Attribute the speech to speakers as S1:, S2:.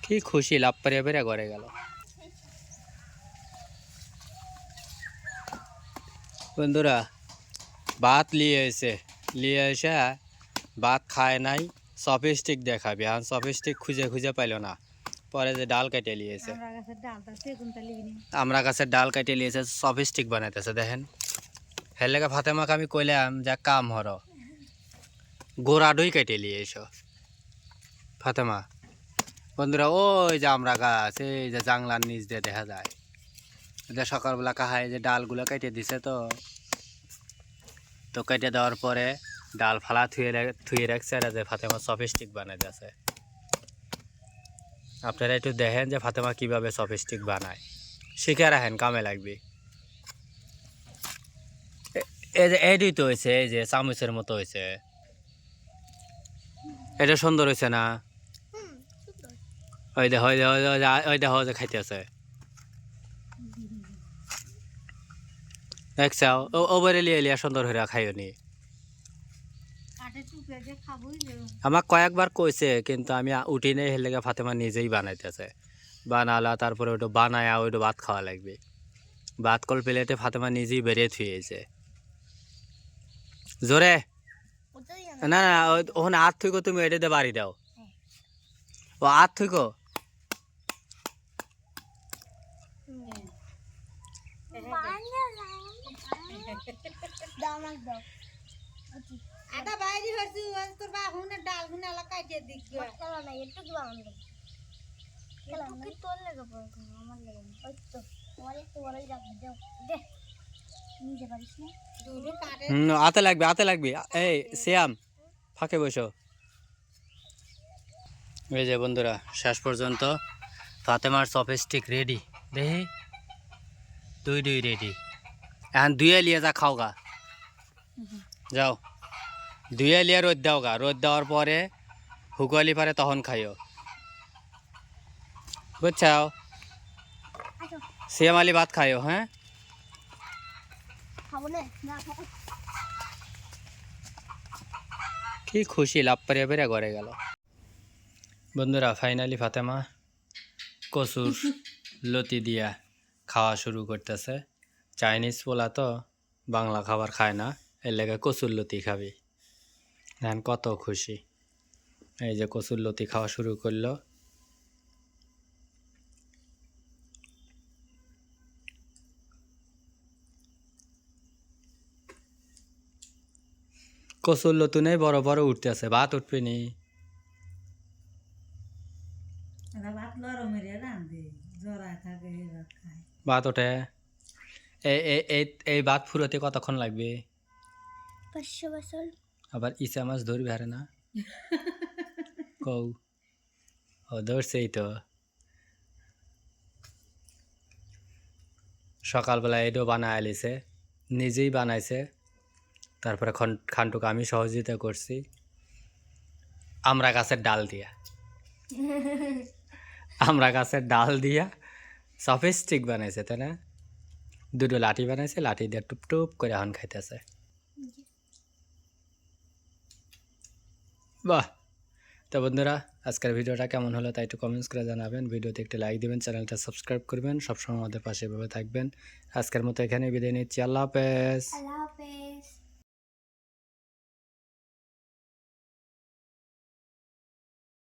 S1: কি খুশি লাভ পেরে বেড়ে ঘরে গেল। বন্ধুরা ভাত নিয়ে এসে ভাত খায় নাই, চপস্টিক দেখাবি। এখন চপস্টিক খুঁজে খুঁজে পাইল না, পরে যে ডাল কেটে নিয়েছে, আমরা গাছের ডাল কেটে নিয়েছে, চপস্টিক বানাইতেছে। দেখেন হের লেগে ফাতেমাকে আমি কইলাম যে কাম হর গোড়াডই কেটে নিয়ে এসো ফাতেমা। বন্ধুরা ওই যে আমরা গাছ, এই যে জাংলার নিচ দিয়ে দেখা যায়, যে সকালবেলা কাহায় যে ডালগুলো কেটে দিছে। তো কেটে দেওয়ার পরে ডাল ফালা থুয়ে রাখছে, আর যে ফাতেমা চপস্টিক বানাই দিয়েছে। আপনারা একটু দেখেন যে ফাতেমা কিভাবে চপস্টিক বানায়, শিখে রাখেন, কামে লাগবে। এই যে এডি তো হয়েছে, এই যে চামচের মতো হয়েছে, এটা সুন্দর হয়েছে না? ওই দেখো ওই দেখো যে খাইতেছে, দেখছাও ওবারে লিয়ে সুন্দর হয়ে খাইও নি। আমার কয়েকবার কইছে, কিন্তু আমি উঠি নেই, হের লেগে ফাতেমা নিজেই বানাইতেছে। বানালা, তারপরে ওইটা বানায় ওইটা ভাত খাওয়া লাগবে। ভাত কল প্লেটে ফাতেমা নিজেই বেরিয়ে থুয়েছে জোরে। না না ওখানে হাত থুইকো, তুমি এটাতে বাড়ি দাও। ও হাত থুইকো, হাতে লাগবে। এই শ্যাম ফাঁকে বসো। এই যে বন্ধুরা শেষ পর্যন্ত ফাতেমার চপস্টিক রেডি। দেখি দুই রেডি। এখন দুয়ে লিয়ে যা খাও গা, যাও দুয়ে লিয়ে রোদ দাও গা। রোদ দেওয়ার পরে হুকালি পারে তখন খাইও, বুঝছাও? শ্যাম আলী ভাত খাইও। হ্যাঁ কি খুশি লাভ পারিয়া বেড়ে ঘরে গেল। বন্ধুরা ফাইনালি ফাতেমা কচুর লতি দিয়া খাওয়া শুরু করতেছে। চাইনিজ পোলা তো বাংলা খাবার খায় না, এর লেগে কচুর লতি খাবি। দেখেন কত খুশি, এই যে কচুর লতি খাওয়া শুরু করলো। কচুর লতি নেই বড় বড় উঠতেছে, ভাত উঠবে নি। ভাত ওঠে। এই ভাত ফুরোতে কতক্ষণ লাগবে?
S2: 500 বছর।
S1: আবার ইসা মাছ ধরবি হারে না কৌ? ও ধরছেই তো। সকালবেলা এটাও বানায় আলিছে, নিজেই বানাইছে। তারপরে খানটুকু আমি সহযোগিতা করছি, আমরা গাছের ডাল দিয়া চপস্টিক বানাইছে, তাই না? দুটো লাঠি বানাইছে, লাঠি দিয়ে টুপ টুপ করে এখন খাইতেছে। বাহ! তো বন্ধুরা আজকের ভিডিওটা কেমন হলো তাই একটু কমেন্টস করে জানাবেন। ভিডিওতে একটি লাইক দিবেন, চ্যানেলটা সাবস্ক্রাইব করবেন, সবসময় আমাদের পাশে এভাবে থাকবেন। আজকের মতো এখানে বিদায় নিচ্ছি। আল্লাহ হাফেজ।